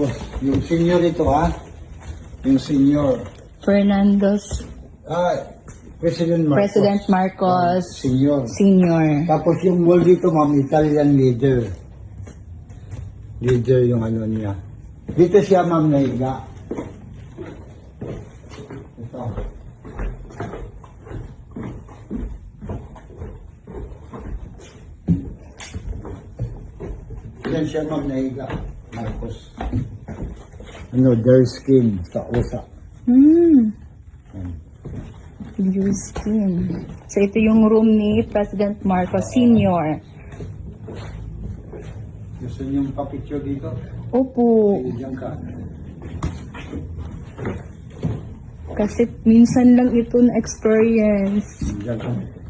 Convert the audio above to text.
Marcos. Yung senior ito ha. Yung senior. Fernandez, President Marcos. President Marcos Senior. Senior. Tapos yung wall dito, ma'am, Italian leader. Leader yung ano niya. Dito siya, ma'am, nahiga. Ito. Yan siya, ma'am, nahiga. Marcos. Ano, their skin sa usa. Blue skin. So, ito yung room ni President Marcos Senior. Gusto niyong papicture dito? Opo. Diyan ka. Kasi minsan lang ito na experience. Diyan ka.